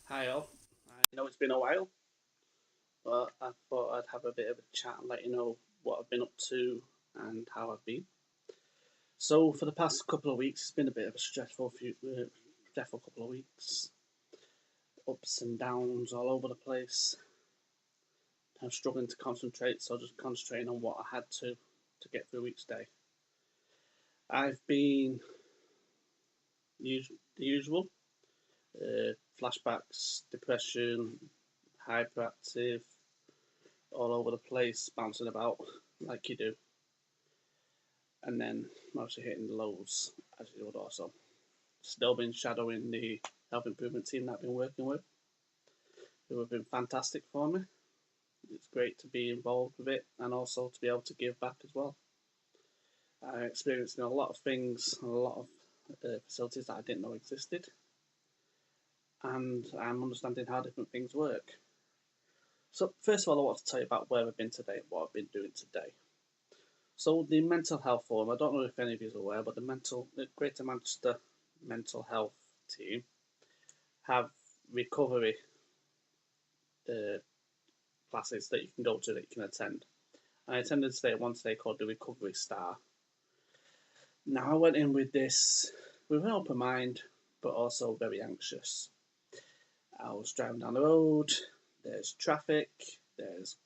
Hi all. I know it's been a while, but I thought I'd have a bit of a chat and let you know what I've been up to and how I've been. So for the past couple of weeks, it's been a bit of a stressful couple of weeks. Ups and downs all over the place. I'm struggling to concentrate, so just concentrating on what I had to get through each day. I've been the usual flashbacks, depression, hyperactive, all over the place, bouncing about like you do. And then mostly hitting the lows as you would also. Still been shadowing the health improvement team that I've been working with, who have been fantastic for me. It's great to be involved with it and also to be able to give back as well. I'm experiencing a lot of things, a lot of facilities that I didn't know existed, and I'm understanding how different things work. So, first of all, I want to tell you about where I've been today and what I've been doing today. So, the Mental Health Forum, I don't know if any of you are aware, but the Greater Manchester Mental Health team have recovery uh, classes that you can go to, that you can attend. And I attended today one today called the Recovery Star. Now, I went in with this with an open mind, but also very anxious. I was driving down the road, there's traffic, there's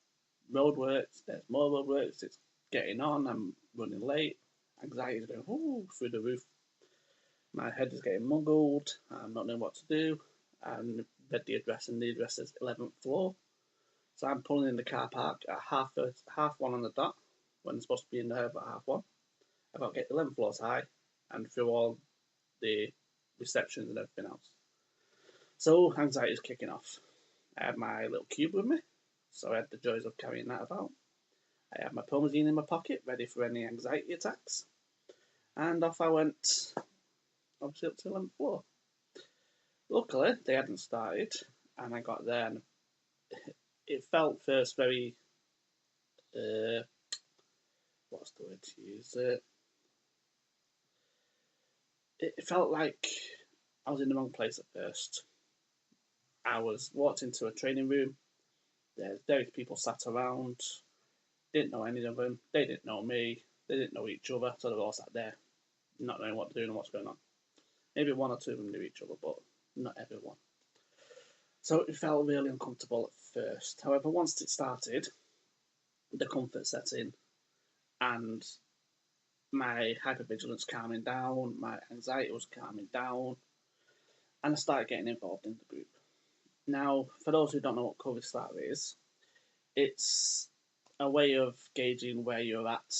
roadworks, there's more roadworks, it's getting on, I'm running late, anxiety is going through the roof. My head is getting muggled, I'm not knowing what to do. I read the address, and the address is 11th floor. So I'm pulling in the car park at half one on the dot, when I'm supposed to be in there about half one. I've got to get 11 floors high and through all the receptions and everything else. So anxiety is kicking off. I had my little cube with me, so I had the joys of carrying that about. I had my Promazine in my pocket, ready for any anxiety attacks. And off I went, obviously up to the 11th floor. Luckily, they hadn't started, and I got there, and it felt first very, what's the word to use? It felt like I was in the wrong place at first. I was walked into a training room. There's various people sat around. Didn't know any of them. They didn't know me. They didn't know each other. So they were all sat there, not knowing what to do and what's going on. Maybe one or two of them knew each other, but not everyone. So it felt really uncomfortable at first. However, once it started, the comfort set in, and my hypervigilance calming down, my anxiety was calming down, and I started getting involved in the group. Now, for those who don't know what COVID Start is, it's a way of gauging where you're at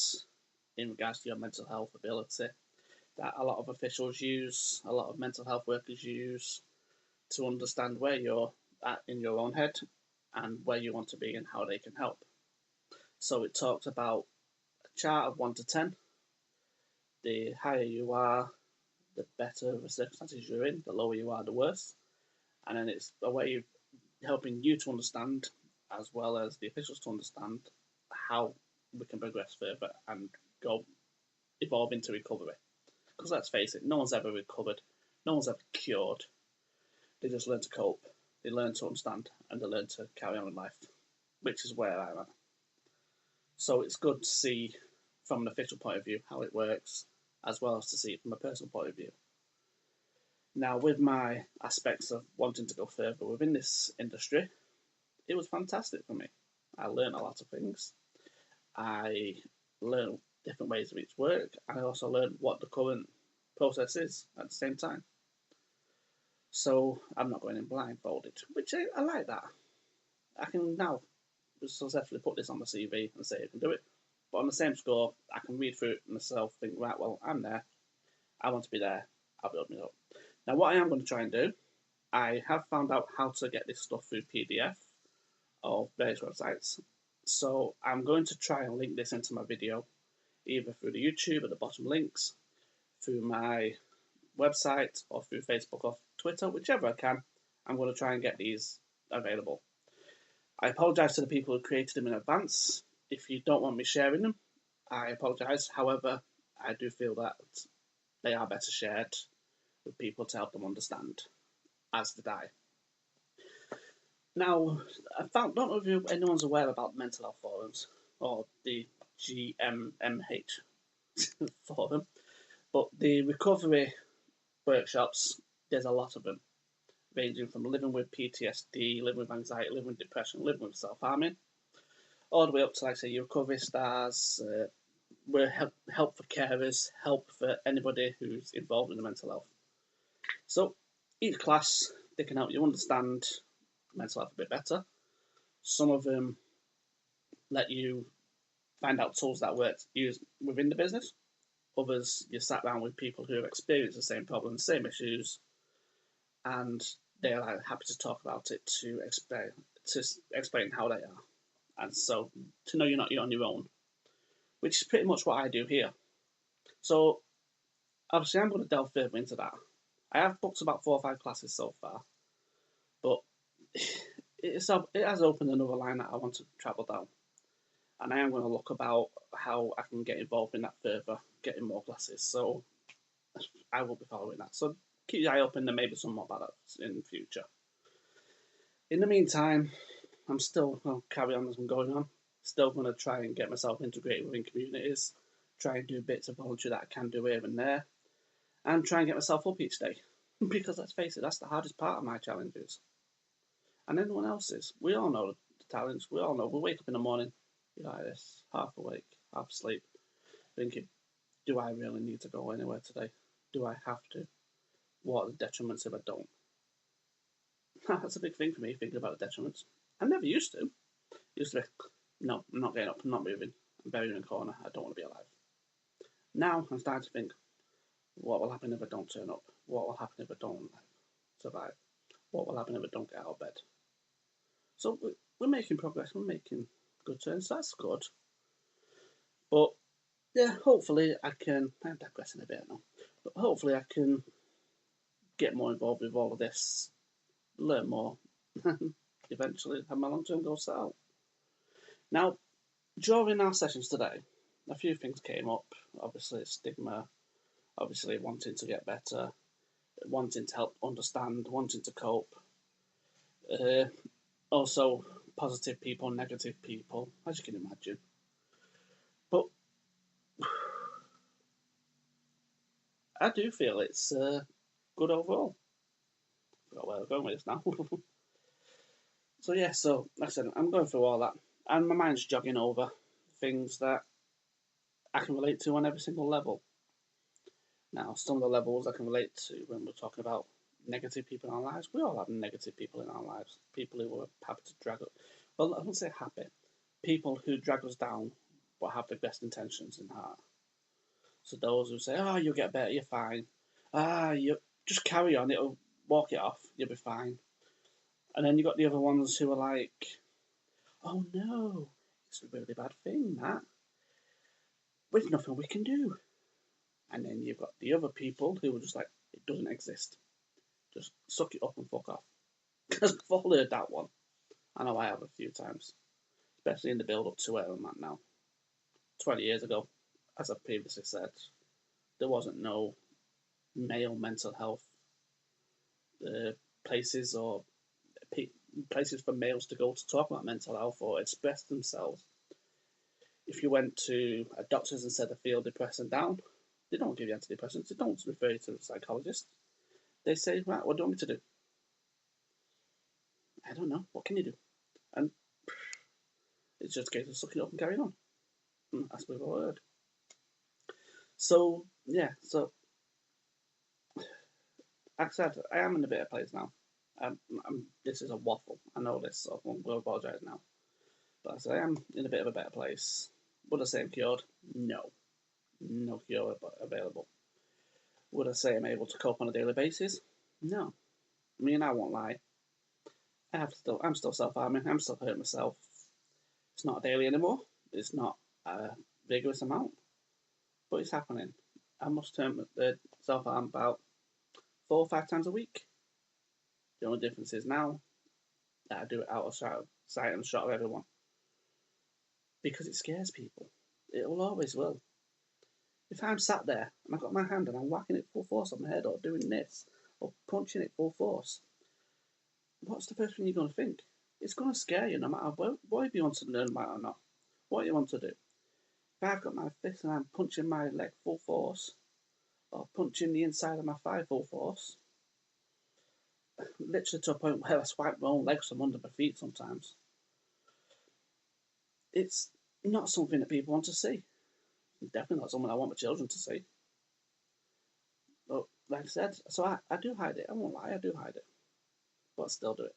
in regards to your mental health ability that a lot of officials use, a lot of mental health workers use to understand where you're at in your own head and where you want to be and how they can help. So it talks about a chart of 1 to 10. The higher you are, the better the circumstances you're in, the lower you are, the worse. And then it's a way of helping you to understand, as well as the officials to understand, how we can progress further and go evolve into recovery. Because let's face it, no one's ever recovered, no one's ever cured. They just learn to cope, they learn to understand, and they learn to carry on in life, which is where I'm at. So it's good to see from an official point of view how it works, as well as to see it from a personal point of view. Now, with my aspects of wanting to go further within this industry, it was fantastic for me. I learned a lot of things. I learned different ways of each work. I also learned what the current process is at the same time. So I'm not going in blindfolded, which I like that. I can now successfully put this on the CV and say I can do it. But on the same score, I can read through it myself, think, right, well, I'm there. I want to be there. I'll build me up. Now, what I am going to try and do, I have found out how to get this stuff through PDF of various websites. So I'm going to try and link this into my video, either through the YouTube at the bottom links, through my website, or through Facebook or Twitter, whichever I can. I'm going to try and get these available. I apologise to the people who created them in advance. If you don't want me sharing them, I apologise. However, I do feel that they are better shared with people to help them understand, as did I. Now, don't know if anyone's aware about mental health forums or the GMMH forum, but the recovery workshops, there's a lot of them, ranging from living with PTSD, living with anxiety, living with depression, living with self-harming, all the way up to, like, say, your recovery stars. We're help for carers, help for anybody who's involved in the mental health. So each class, they can help you understand mental health a bit better. Some of them let you find out tools that work used within the business. Others, you sat down with people who have experienced the same problems, same issues, and they're like happy to talk about it to explain how they are, and so to know you're not on your own, which is pretty much what I do here. So obviously, I'm going to delve further into that. I have booked about 4 or 5 classes so far, but it has opened another line that I want to travel down, and I am going to look about how I can get involved in that further, getting more classes. So I will be following that. So keep your eye open. There may be some more about that in the future. In the meantime, I'm still carry on as I'm going on. Still going to try and get myself integrated within communities. Try and do bits of voluntary that I can do here and there, and try and get myself up each day. Because let's face it, that's the hardest part of my challenges. And anyone else's. We all know the talents. We all know. We wake up in the morning, you're like this, half awake, half asleep, thinking, do I really need to go anywhere today? Do I have to? What are the detriments if I don't? That's a big thing for me, thinking about the detriments. I never used to. Used to be, no, I'm not getting up, I'm not moving. I'm buried in a corner, I don't want to be alive. Now I'm starting to think, what will happen if I don't turn up? What will happen if I don't survive? What will happen if I don't get out of bed? So we're making progress, we're making good turns, so that's good. But yeah, hopefully I can, I'm digressing a bit now, but hopefully I can get more involved with all of this, learn more, and eventually have my long-term goals set out. Now, during our sessions today, a few things came up. Obviously, stigma, obviously wanting to get better, wanting to help understand, wanting to cope. Uh, Also, positive people, negative people, as you can imagine. But I do feel it's good overall. I forgot where we're going with this now. So yeah, so like I said, I'm going through all that, and my mind's jogging over things that I can relate to on every single level. Now, some of the levels I can relate to when we're talking about negative people in our lives. We all have negative people in our lives. People who are happy to drag us. Well, I wouldn't say happy. People who drag us down, but have the best intentions in heart. So those who say, "Oh, you'll get better. You're fine. You just carry on. It'll walk it off. You'll be fine." And then you got the other ones who are like, "Oh no, it's a really bad thing, that. There's nothing we can do." And then you've got the other people who are just like, "It doesn't exist. Just suck it up and fuck off." Because I've all heard that one. I know I have a few times, especially in the build up to where I'm at now. 20 years ago, as I previously said, there wasn't no male mental health uh, places or places for males to go to talk about mental health or express themselves. If you went to a doctor's and said I feel depressed and down, they don't give you antidepressants. They don't refer you to a psychologist. They say, right, what do you want me to do? I don't know. What can you do? And it's just a case of sucking it up and carrying on. As we've all heard. So, yeah, so like I said, I am in a better place now. This is a waffle. I know this, so I will apologise now. But I say I am in a bit of a better place. Would I say I'm cured? No. No cure available. Would I say I'm able to cope on a daily basis? No. I mean, I won't lie. I'm still self-harming. I'm still hurting myself. It's not daily anymore. It's not a vigorous amount, but it's happening. I must turn the self-harm about 4 or 5 times a week. The only difference is now that I do it out of sight and shot of everyone. Because it scares people. It will always will. If I'm sat there and I've got my hand and I'm whacking it full force on my head or doing this or punching it full force, what's the first thing you're going to think? It's going to scare you no matter what you want to learn about or not. What you want to do. If I've got my fist and I'm punching my leg full force, or punching the inside of my thigh full force, literally to a point where I swipe my own legs from under my feet sometimes, it's not something that people want to see. Definitely not something I want my children to see. But like I said, so I do hide it. I won't lie, I do hide it. But I still do it.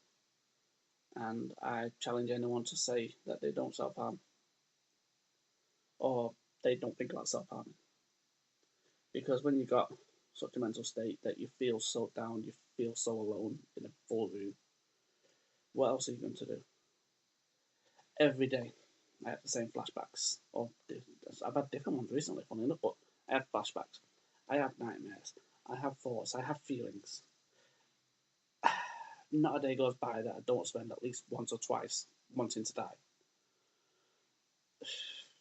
And I challenge anyone to say that they don't self harm or they don't think about self harming. Because when you've got such a mental state that you feel so down, you feel so alone in a full room, what else are you going to do? Every day, I have the same flashbacks. Or I've had different ones recently, funny enough, but I have flashbacks. I have nightmares. I have thoughts. I have feelings. Not a day goes by that I don't spend at least once or twice wanting to die.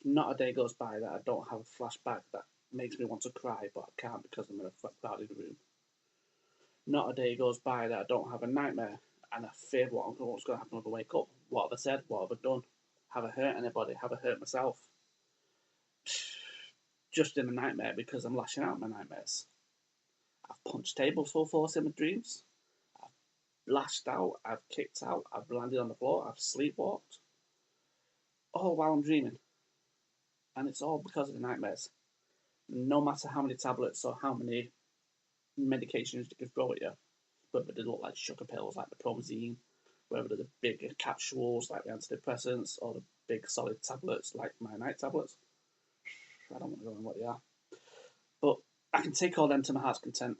Not a day goes by that I don't have a flashback that makes me want to cry, but I can't because I'm in a crowded room. Not a day goes by that I don't have a nightmare and I fear what's going to happen when I wake up. What have I said? What have I done? Have I hurt anybody? Have I hurt myself? Just in a nightmare because I'm lashing out my nightmares. I've punched tables full force in my dreams. I've lashed out. I've kicked out. I've landed on the floor. I've sleepwalked. All while I'm dreaming. And it's all because of the nightmares. No matter how many tablets or how many medications you can throw at you, whether they look like sugar pills like the Promazine, whether they're the big capsules like the antidepressants, or the big solid tablets like my night tablets. I don't want to go on what they are. But I can take all them to my heart's content.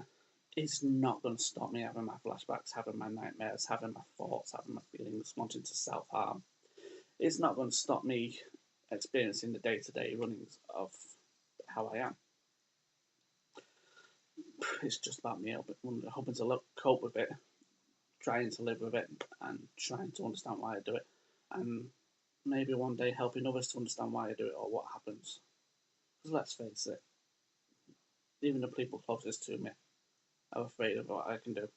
It's not going to stop me having my flashbacks, having my nightmares, having my thoughts, having my feelings, wanting to self harm. It's not going to stop me experiencing the day to day runnings of how I am. It's just about me hoping to cope with it, trying to live with it, and trying to understand why I do it, and maybe one day helping others to understand why I do it or what happens. Because let's face it, even the people closest to me are afraid of what I can do.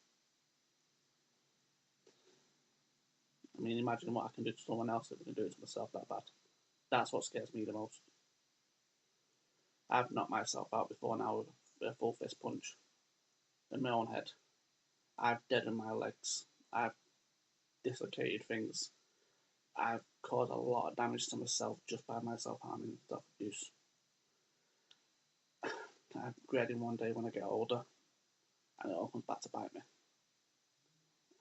I mean, imagine what I can do to someone else if I can do it to myself that bad. That's what scares me the most. I've knocked myself out before now with a full fist punch in my own head. I've deadened my legs. I've dislocated things. I've caused a lot of damage to myself just by myself harming and self abuse. I'm dreading one day when I get older and it all comes back to bite me.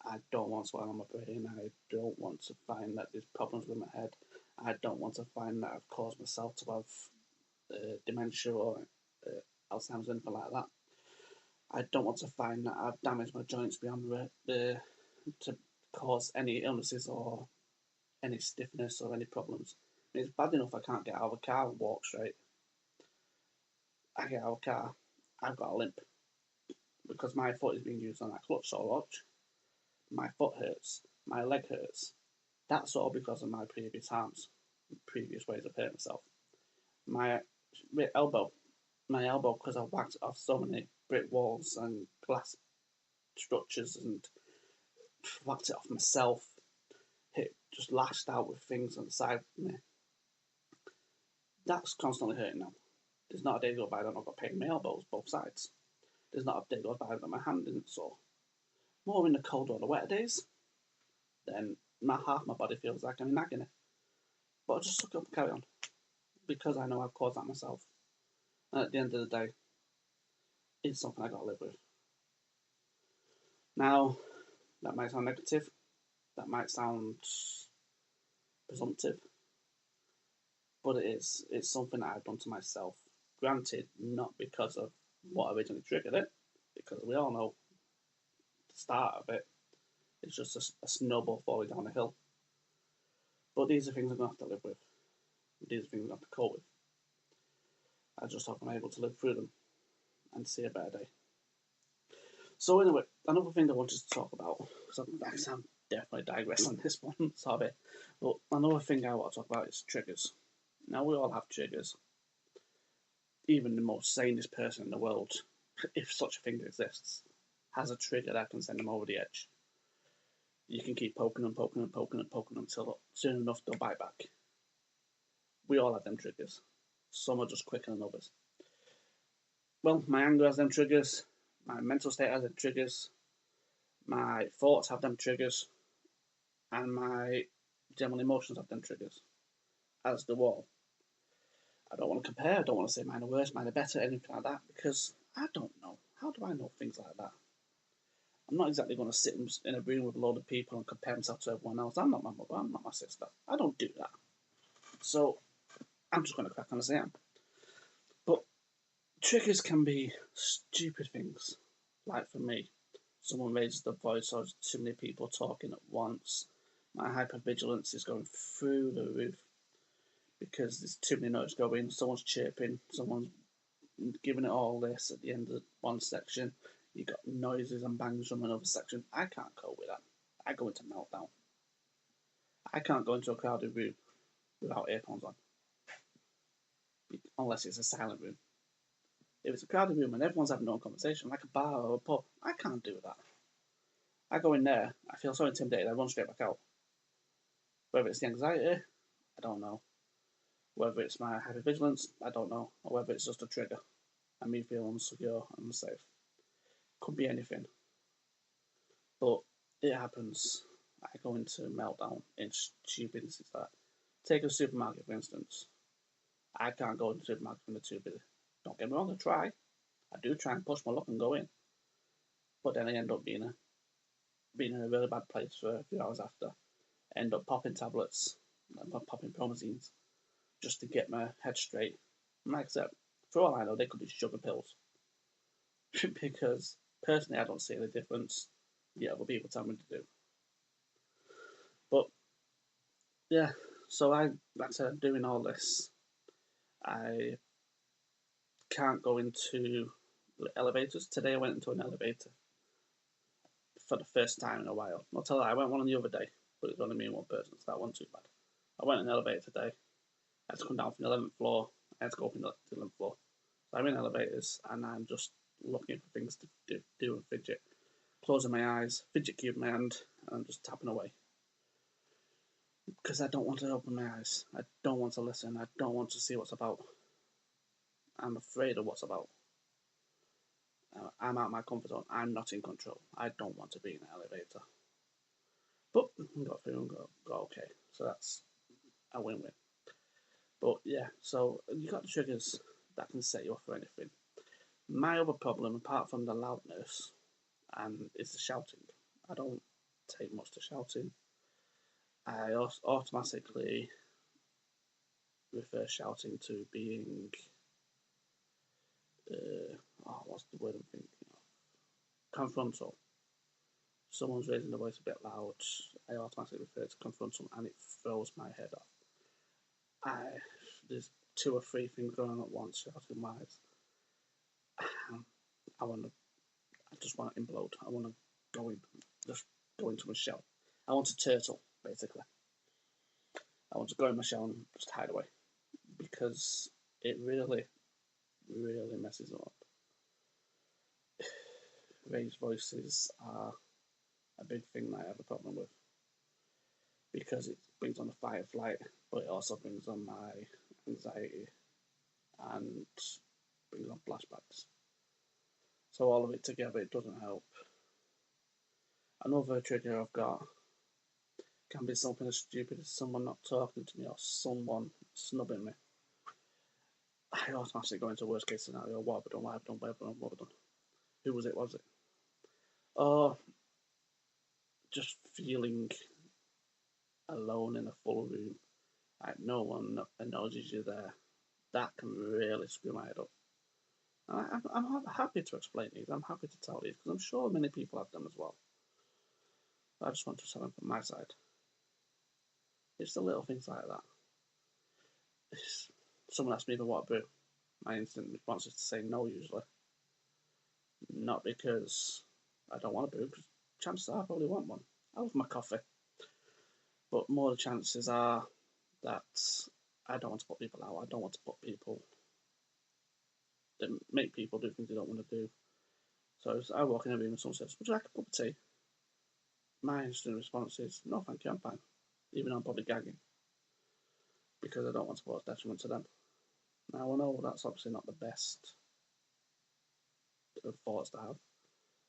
I don't want to swallow my brain. I don't want to find that there's problems with my head. I don't want to find that I've caused myself to have dementia or Alzheimer's or anything like that. I don't want to find that I've damaged my joints beyond to cause any illnesses or any stiffness or any problems. I mean, it's bad enough I can't get out of a car and walk straight. I get out of a car, I've got a limp because my foot is being used on that clutch so much. My foot hurts, my leg hurts. That's all because of my previous harms, previous ways of hurting myself. My elbow, because I whacked off so many brick walls and glass structures and whacked it off myself. Just lashed out with things on the side of me. That's constantly hurting now. There's not a day go by that I've got pain in my elbows, both sides. There's not a day goes by that my hand isn't sore. More in the cold or the wet days, then half my body feels like I'm in agony. But I just suck up and carry on. Because I know I've caused that myself. And at the end of the day, it's something I gotta live with. Now, that might sound negative, that might sound presumptive, but it is. It's something that I've done to myself. Granted, not because of what originally triggered it, because we all know the start of it. It's just a snowball falling down a hill. But these are things I'm going to have to live with. These are things I'm going to have to cope with. I just hope I'm able to live through them and see a better day. So anyway, another thing I wanted to talk about, because I'm definitely digressing on this one, sorry. But another thing I want to talk about is triggers. Now, we all have triggers. Even the most sanest person in the world, if such a thing exists, has a trigger that can send them over the edge. you can keep poking and poking and poking and poking until soon enough they'll bite back. We all have them triggers. Some are just quicker than others. Well, my anger has them triggers, my mental state has them triggers, my thoughts have them triggers, and my general emotions have them triggers, as do all. I don't want to compare, I don't want to say mine are worse, mine are better, anything like that, because I don't know. How do I know things like that? I'm not exactly going to sit in a room with a load of people and compare myself to everyone else. I'm not my mother, I'm not my sister. I don't do that. So I'm just going to crack on as I am. But triggers can be stupid things. Like for me, someone raises the voice or too many people talking at once. My hypervigilance is going through the roof because there's too many notes going. Someone's chirping, someone's giving it all this at the end of one section. You got noises and bangs from another section. I can't cope with that. I go into meltdown. I can't go into a crowded room without earphones on, unless it's a silent room. If it's a crowded room and everyone's having their own conversation, like a bar or a pub, I can't do that. I go in there, I feel so intimidated, I run straight back out. Whether it's the anxiety, I don't know. Whether it's my hypervigilance, I don't know. Or whether it's just a trigger and me feeling insecure and unsafe. Could be anything. But it happens. I go into meltdown in stupidities like that. Take a supermarket, for instance. I can't go into the supermarket when they're too busy. Don't get me wrong, I try. I do try and push my luck and go in. But then I end up being in a really bad place for a few hours after. I end up popping tablets, popping promazines, just to get my head straight. And like I said, for all I know, they could be sugar pills. Because personally, I don't see any difference. Yet other people tell me to do. But yeah, so like I said, doing all this, I can't go into elevators. Today I went into an elevator for the first time in a while. I'll tell you, I went one on the other day, but it was only me and one person, so that wasn't too bad. I went in an elevator today. I had to come down from the 11th floor. I had to go up in the 11th floor. So I'm in elevators and I'm just looking for things to do and fidget. Closing my eyes, fidget cube in my hand, and I'm just tapping away. Because I don't want to open my eyes. I don't want to listen. I don't want to see what's about. I'm afraid of what's about. I'm out of my comfort zone. I'm not in control. I don't want to be in an elevator. But we got through and got okay. So that's a win-win. But yeah, so you got the triggers that can set you off for anything. My other problem, apart from the loudness, is the shouting. I don't take much to shouting. I automatically refer shouting to being, what's the word I'm thinking of? Confrontal. Someone's raising their voice a bit loud, I automatically refer to confrontal, and it throws my head off. There's two or three things going on at once, shouting wise. I just want to implode. I want to just go into my shell. I want to turtle, basically. I want to go in my shell and just hide away because it really, really messes up. Raised voices are a big thing that I have a problem with because it brings on the fight or flight, but it also brings on my anxiety and brings on flashbacks. So all of it together, it doesn't help. Another trigger I've got can be something as stupid as someone not talking to me or someone snubbing me. I automatically go into worst case scenario. What have I done? What have I done? What have I done? What have I done? Who was it? Was it? Or just feeling alone in a full room, like no one acknowledges you there. That can really screw my head up. I'm happy to explain these. I'm happy to tell these because I'm sure many people have them as well. But I just want to tell them from my side. It's the little things like that. If someone asks me if I want a brew, my instant response is to say no usually. Not because I don't want a brew, because chances are I probably want one. I love my coffee. But more the chances are that I don't want to put people out. I don't want to put people that make people do things they don't want to do. So I walk in a room and someone says, "Would you like a cup of tea?" my instant response is, no, thank you, I'm fine. Even though I'm probably gagging. Because I don't want to cause detriment to them. Now, I know that's obviously not the best of thoughts to have,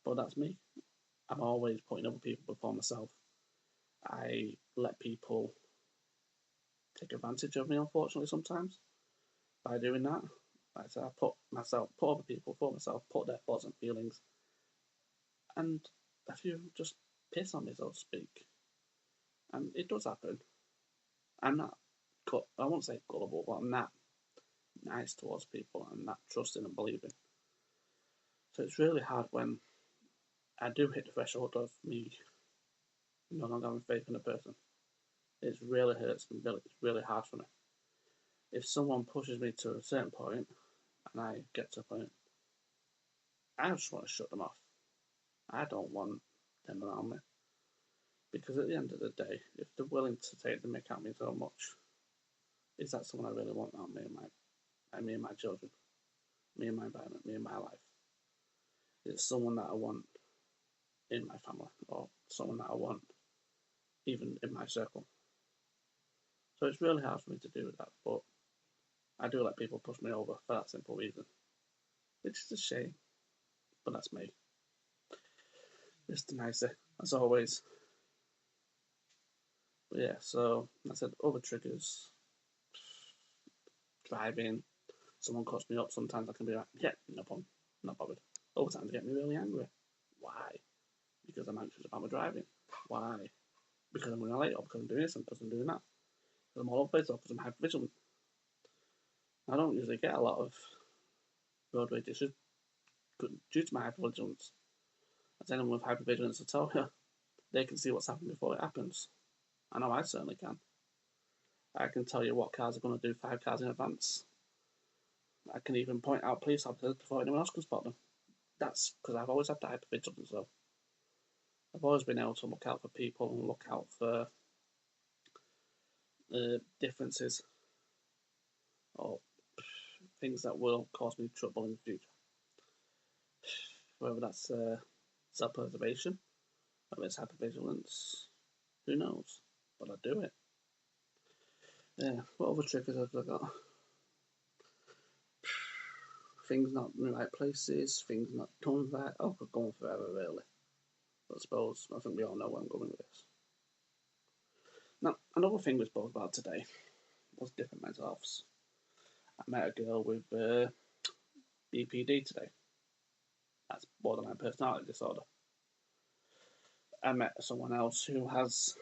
but that's me. I'm always putting other people before myself. I let people take advantage of me, unfortunately, sometimes by doing that. Like I said, I put other people before myself, put their thoughts and feelings, and a few just piss on me, so to speak. And it does happen. I'm not, I won't say gullible, but I'm not nice towards people. I'm not trusting and believing. So it's really hard when I do hit the threshold of me no longer having faith in a person. It really hurts and it's really hard for me. If someone pushes me to a certain point and I get to a point, I just want to shut them off. I don't want them around me. Because at the end of the day, if they're willing to take the mick out of me so much, is that someone I really want around me and my children, me and my environment, me and my life? Is it someone that I want in my family or someone that I want even in my circle? So it's really hard for me to do that, but I do let people push me over for that simple reason. Which is a shame, but that's me. Mr. Nicey, as always. But yeah, so I said other triggers. Driving, someone cuts me up, sometimes I can be like, yeah, no problem, not bothered. Other times they get me really angry. Why? Because I'm anxious about my driving. Why? Because I'm running late, or because I'm doing this, or because I'm doing that. Because I'm all over the place, or because I'm hypervigilant. I don't usually get a lot of road rage issues due to my hypervigilance. As anyone with hypervigilance will tell you, they can see what's happening before it happens. I know I certainly can. I can tell you what cars are going to do 5 cars in advance. I can even point out police officers before anyone else can spot them. That's because I've always had the hypervigilance, though. I've always been able to look out for people and look out for differences or things that will cause me trouble in the future. Whether that's self-preservation, whether it's hypervigilance, who knows? But I do it. Yeah, what other triggers have I got? Things not in the right places, things not done right. Oh, we're going forever, really. But I think we all know where I'm going with this. Now, another thing we spoke about today was different mental healths. I met a girl with BPD today. That's borderline personality disorder. I met someone else who has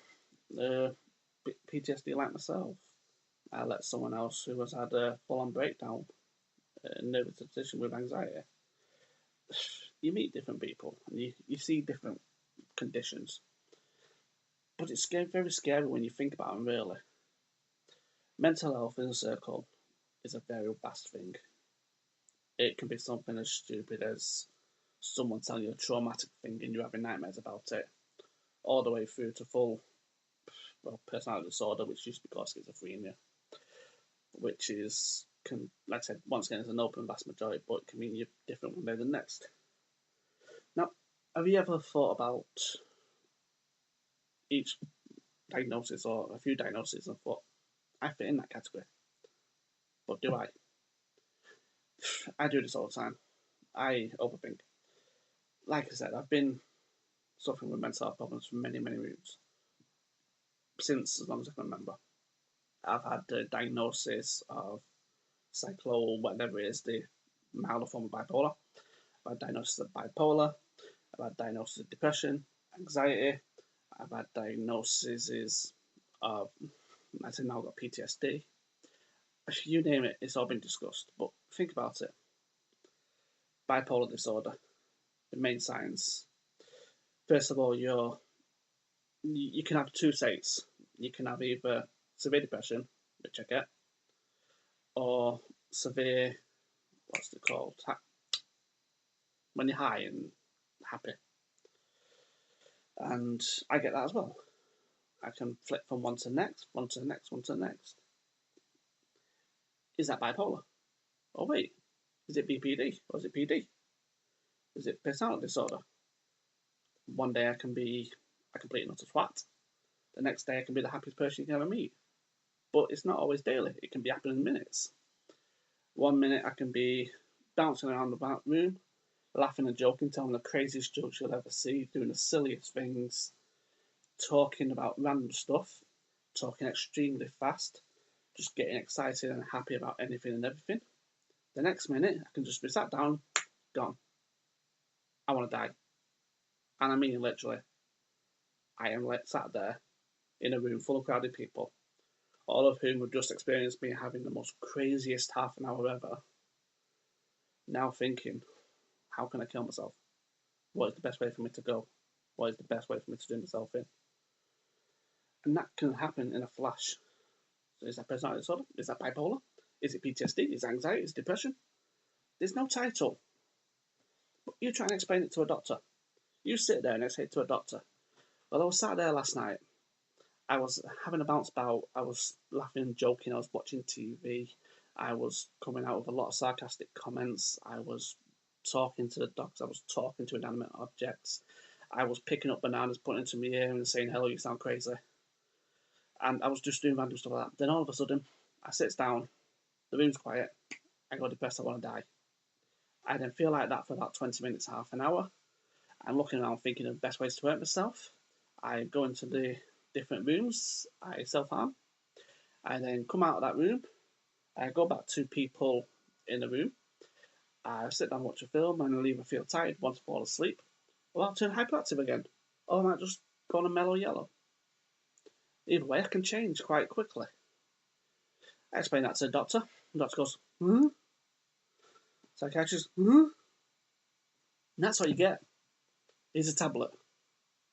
PTSD like myself. I met someone else who has had a full-on breakdown, nervous disposition with anxiety. You meet different people and you see different conditions. But it's very scary when you think about them, really. Mental health in a circle is a very vast thing. It can be something as stupid as someone telling you a traumatic thing and you having nightmares about it, all the way through to full personality disorder, which used to be called schizophrenia, which is, like I said, once again, is an open vast majority, but it can mean you're different one day than the next. Now, have you ever thought about each diagnosis or a few diagnoses and thought, I fit in that category? But do I? I do this all the time. I overthink. Like I said, I've been suffering with mental health problems for many, many years. Since as long as I can remember. I've had the diagnosis of whatever it is, the milder form of bipolar. I've had diagnosis of bipolar. I've had diagnosis of depression, anxiety. I've had diagnoses of, I think now I've got PTSD. You name it, it's all been discussed. But think about it. Bipolar disorder, the main signs. First of all, you can have 2 states. You can have either severe depression, which I get, or severe, what's it called? When you're high and happy. And I get that as well. I can flip from one to the next, one to the next, one to the next. Is that bipolar? Oh wait, is it BPD or is it PD? Is it personality disorder? One day I can be a complete and utter twat. The next day I can be the happiest person you can ever meet. But it's not always daily. It can be happening in minutes. 1 minute I can be bouncing around the room, laughing and joking, telling the craziest jokes you'll ever see, doing the silliest things, talking about random stuff, talking extremely fast, just getting excited and happy about anything and everything. The next minute, I can just be sat down, gone. I want to die. And I mean literally. I am sat there in a room full of crowded people, all of whom have just experienced me having the most craziest half an hour ever. Now thinking, how can I kill myself? What is the best way for me to go? What is the best way for me to do myself in? And that can happen in a flash. So is that personality disorder? Is that bipolar? Is it PTSD? Is it anxiety? Is it depression? There's no title. But you try and explain it to a doctor. You sit there and say to a doctor, well, I was sat there last night. I was having a bounce bout. I was laughing and joking. I was watching TV. I was coming out with a lot of sarcastic comments. I was talking to the dogs. I was talking to inanimate objects. I was picking up bananas, putting it into my ear and saying, hello, you sound crazy. And I was just doing random stuff like that. Then all of a sudden, I sit down. The room's quiet. I go depressed. I want to die. I then feel like that for about 20 minutes, half an hour. I'm looking around thinking of best ways to hurt myself. I go into the different rooms. I self-harm. I then come out of that room. I go back to people in the room. I sit down and watch a film and I'll either feel tired, want to fall asleep, or I'll turn hyperactive again. Or I might just go on a mellow yellow. Either way, I can change quite quickly. I explain that to the doctor. The doctor goes, hmm? Psychiatrist, hmm? And that's what you get. Is a tablet.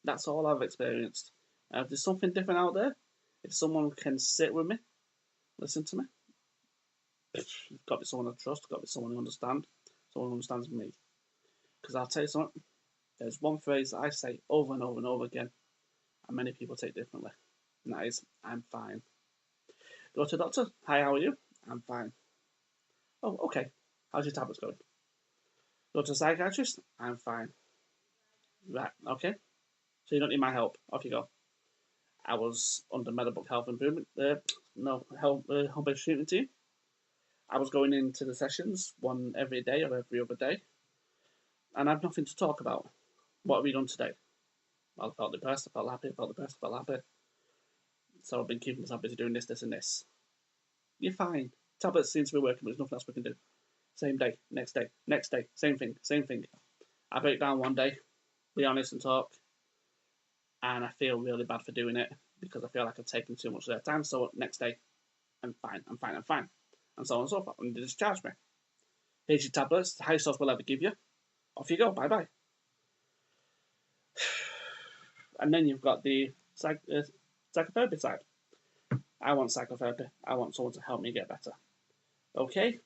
That's all I've experienced. If there's something different out there, if someone can sit with me, listen to me, it's got to be someone I trust, got to be someone who understands, someone who understands me. Because I'll tell you something, there's one phrase that I say over and over and over again, and many people take differently, and that is, I'm fine. Go to the doctor, hi, how are you? I'm fine. Oh, okay, how's your tablets going? Go to a psychiatrist, I'm fine. Right, okay, so you don't need my help, off you go. I was under Meadowbrook Health Improvement, home-based treatment team. I was going into the sessions one every day or every other day, and I had nothing to talk about. What have we done today? Well, I felt depressed, I felt happy, I felt depressed, I felt happy. So I've been keeping myself busy doing this, this, and this. You're fine. Tablets seem to be working, but there's nothing else we can do. Same day, next day, same thing, same thing. I break down one day, be honest and talk, and I feel really bad for doing it because I feel like I've taken too much of their time. So next day, I'm fine, and so on and so forth. And they discharge me. Here's your tablets, the highest dose we'll ever give you. Off you go, bye bye. And then you've got the psychotherapy side. I want psychotherapy. I want someone to help me get better. Okay?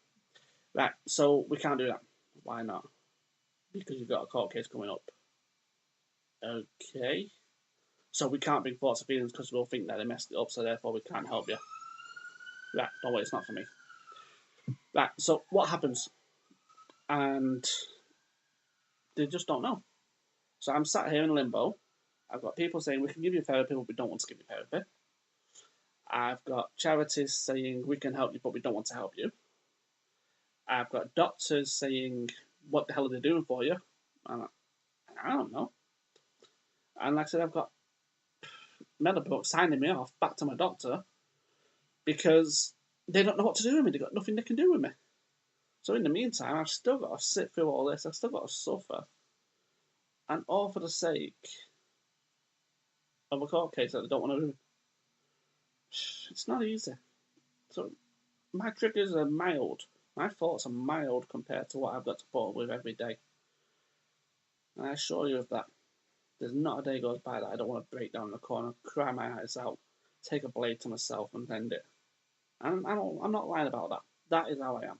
Right, so we can't do that. Why not? Because you've got a court case coming up. Okay. So we can't bring thoughts or feelings because we'll think that they messed it up, so therefore we can't help you. Right, don't worry, it's not for me. Right, so what happens? And they just don't know. So I'm sat here in limbo. I've got people saying we can give you therapy, but we don't want to give you therapy. I've got charities saying we can help you, but we don't want to help you. I've got doctors saying, what the hell are they doing for you? I'm like, I don't know. And like I said, I've got Meadowbrook signing me off back to my doctor because they don't know what to do with me. They've got nothing they can do with me. So in the meantime, I've still got to sit through all this. I've still got to suffer. And all for the sake of a court case that they don't want to do. It's not easy. So my triggers are mild. My thoughts are mild compared to what I've got to put up with every day. And I assure you of that. There's not a day goes by that I don't want to break down in the corner, cry my eyes out, take a blade to myself and end it. And I'm not lying about that. That is how I am.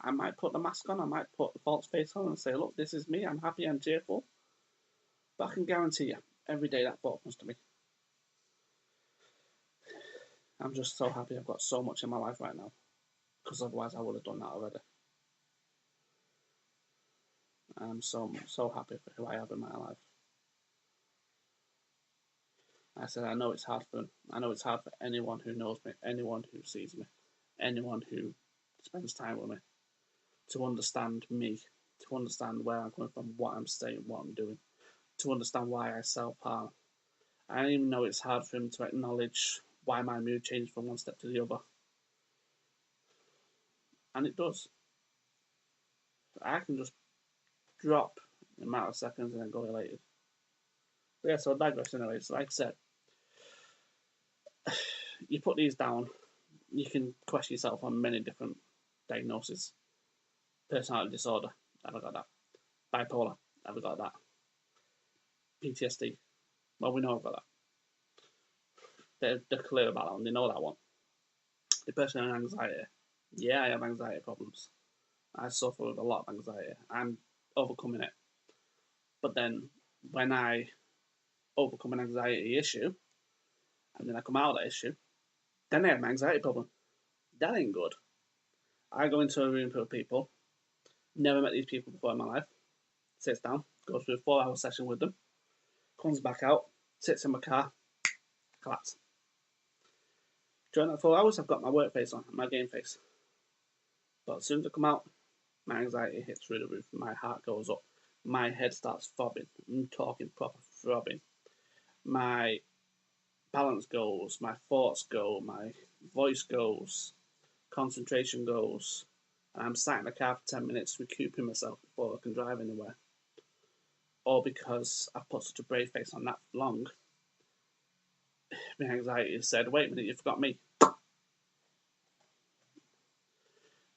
I might put the mask on, I might put the false face on and say, look, this is me, I'm happy, I'm cheerful. But I can guarantee you, every day that thought comes to me. I'm just so happy I've got so much in my life right now. Because otherwise I would have done that already. I'm so happy for who I have in my life. I said, I know it's hard for them. I know it's hard for anyone who knows me, anyone who sees me, anyone who spends time with me, to understand me, to understand where I'm coming from, what I'm saying, what I'm doing, to understand why I self-harm. I even know it's hard for him to acknowledge why my mood changed from one step to the other. And it does. I can just drop in a matter of seconds and then go elated. But yeah, so I digress anyway. So like I said, you put these down, you can question yourself on many different diagnoses. Personality disorder, have I got that? Bipolar, have I got that? PTSD, well, we know I've got that. They're clear about that one, they know that one. Depression and anxiety, yeah, I have anxiety problems. I suffer with a lot of anxiety. I'm overcoming it. But then when I overcome an anxiety issue, and then I come out of that issue, then I have an anxiety problem. That ain't good. I go into a room full of people, never met these people before in my life, sits down, goes through a 4-hour session with them, comes back out, sits in my car, collapse. During that 4 hours, I've got my work face on, my game face. But as soon as I come out, my anxiety hits through the roof, my heart goes up, my head starts throbbing. I'm talking proper throbbing. My balance goes, my thoughts go, my voice goes, concentration goes, and I'm sat in the car for 10 minutes recouping myself before I can drive anywhere. All because I've put such a brave face on that long, my anxiety has said, wait a minute, you forgot me. And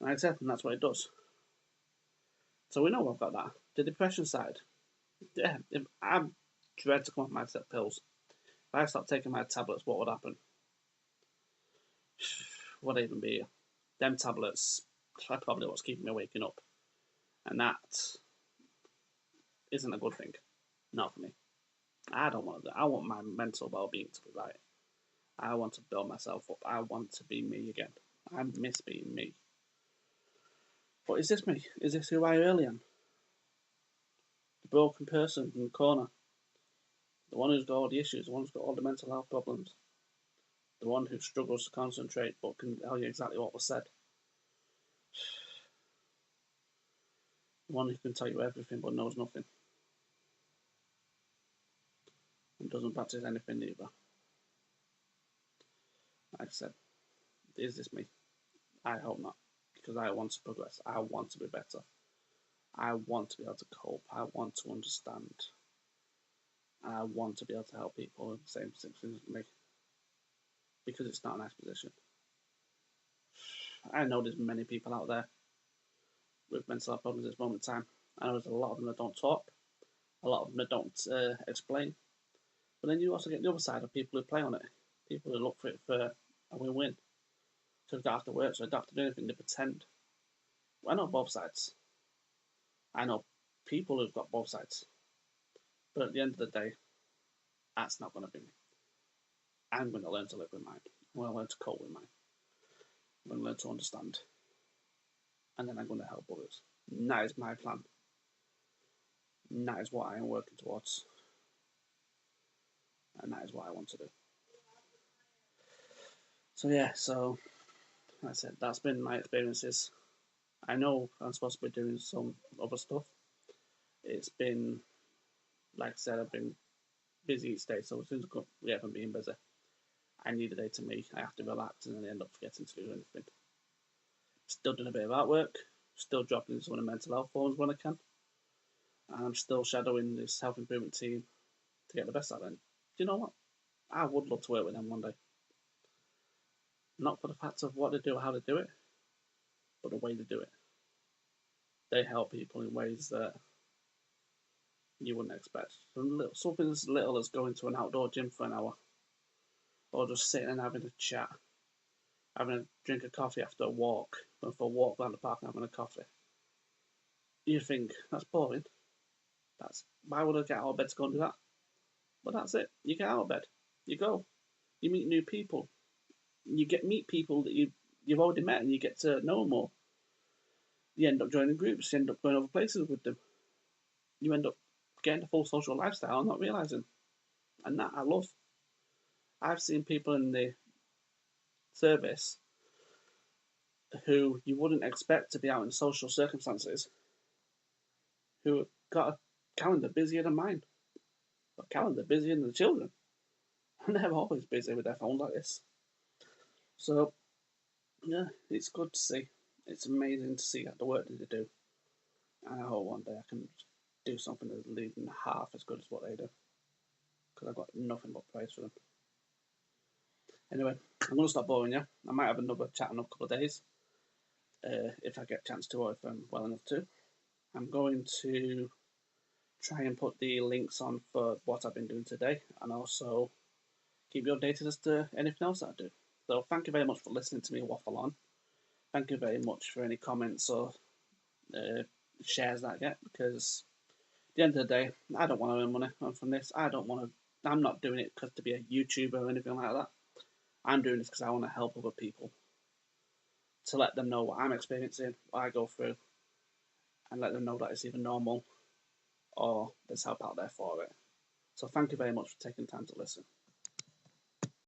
I accept, and that's what it does. So we know I've got that. The depression side, yeah, if I dread to come off my pills. If I stopped taking my tablets, what would happen? Would I even be here? Them tablets are probably what's keeping me waking up. And that isn't a good thing. Not for me. I don't want to. I want my mental well-being to be right. I want to build myself up. I want to be me again. I miss being me. But is this me? Is this who I really am? The broken person in the corner. The one who's got all the issues. The one who's got all the mental health problems. The one who struggles to concentrate but can tell you exactly what was said. The one who can tell you everything but knows nothing. And doesn't practice anything either. Like I said, is this me? I hope not. Because I want to progress. I want to be better. I want to be able to cope. I want to understand. I want to be able to help people in the same situation as me. Because it's not a nice position. I know there's many people out there with mental health problems at this moment in time. I know there's a lot of them that don't talk. A lot of them that don't explain. But then you also get the other side of people who play on it. People who look for it for a win-win. So they don't have to work, so they don't have to do anything, they pretend. Well, I know both sides. I know people who've got both sides. But at the end of the day, that's not going to be me. I'm going to learn to live with mine. I'm going to learn to cope with mine. I'm going to learn to understand. And then I'm going to help others. And that is my plan. And that is what I am working towards. And that is what I want to do. So yeah, like I said, that's been my experiences. I know I'm supposed to be doing some other stuff. It's been, like I said, I've been busy each day, so as soon as we haven't been busy, I need a day to me. I have to relax and then I end up forgetting to do anything. Still doing a bit of artwork, still dropping some of the mental health forums when I can. And I'm still shadowing this health improvement team to get the best out of them. Do you know what? I would love to work with them one day. Not for the fact of what they do or how they do it, but the way they do it. They help people in ways that you wouldn't expect. Something as little as going to an outdoor gym for an hour, or just sitting and having a chat, having a drink of coffee after a walk, going for a walk around the park and having a coffee. You think, that's boring. Why would I get out of bed to go and do that? But that's it. You get out of bed. You go. You meet new people. You meet people that you've already met and you get to know more. You end up joining groups. You end up going over places with them. You end up getting a full social lifestyle and not realising. And that I love. I've seen people in the service who you wouldn't expect to be out in social circumstances who got a calendar busier than mine, a calendar busier than the children. And they're always busy with their phone like this. So, yeah, it's good to see. It's amazing to see the work that they do. And I hope one day I can do something that's even half as good as what they do. Because I've got nothing but praise for them. Anyway, I'm going to stop boring you. I might have another chat in a couple of days. If I get a chance to, or if I'm well enough to. I'm going to try and put the links on for what I've been doing today, and also keep you updated as to anything else that I do. So thank you very much for listening to me waffle on. Thank you very much for any comments or shares that I get, because at the end of the day, I don't want to earn money from this. I'm not doing it because to be a YouTuber or anything like that. I'm doing this because I want to help other people, to let them know what I'm experiencing, what I go through, and let them know that it's either normal or there's help out there for it. So thank you very much for taking time to listen.